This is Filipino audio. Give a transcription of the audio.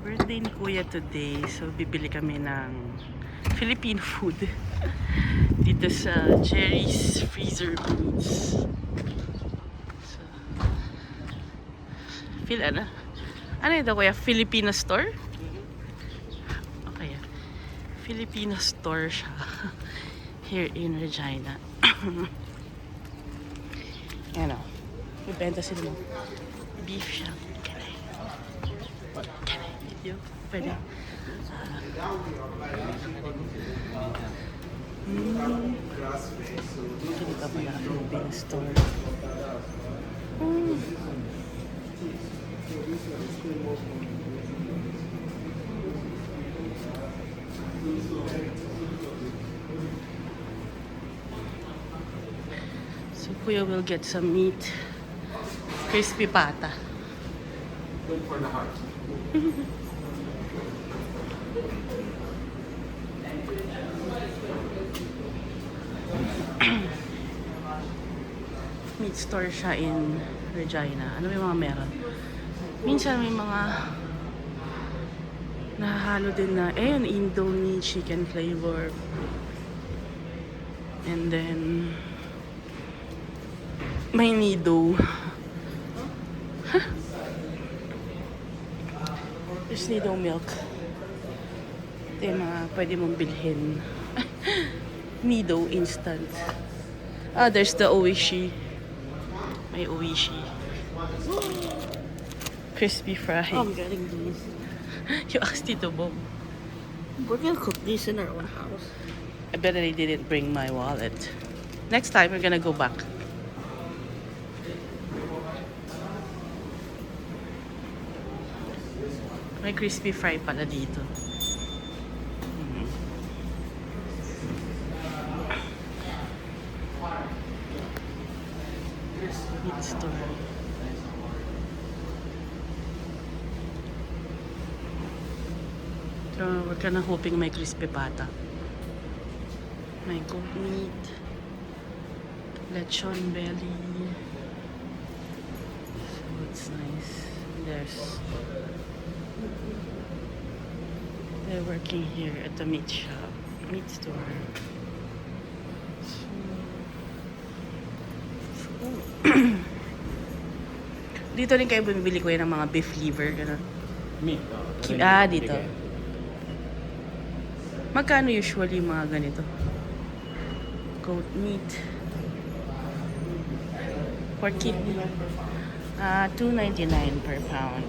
Birthday ni Kuya today. So, bibili kami ng Philippine food. Dito sa Jerry's Freezer Foods. So, ano ito Kuya? Filipino store? Okay. Filipino store siya. Here in Regina. Yan o. Bibenta sila ng beef siya. Can I give you? Pwede. Ito ka pala Filipino store. So Kuya will get some meat. Crispy pata. Good for the heart. Meat store siya in Regina. Ano may mga meron? Minsan may mga nahahalo din na, Indomie chicken flavor. And then, may nido. There's nido milk. Ito yung mga pwede mong bilhin. Nido instant. There's the oishi. May oishi. Crispy fry. I'm getting these. You asked Tito Bong. We're gonna cook these in our own house. I bet I didn't bring my wallet. Next time, we're gonna go back. May crispy fry pala dito. Meat store. So, we're kinda hoping may crispy pata. May goat meat. Lechon belly. So, it's nice. They're working here at the meat shop. Meat store. Dito rin kayo bumibili ko ng mga beef liver, gano'n. Meat. Dito. Magkano usually mga ganito? Goat meat. Pork kidney. $2.99 per pound.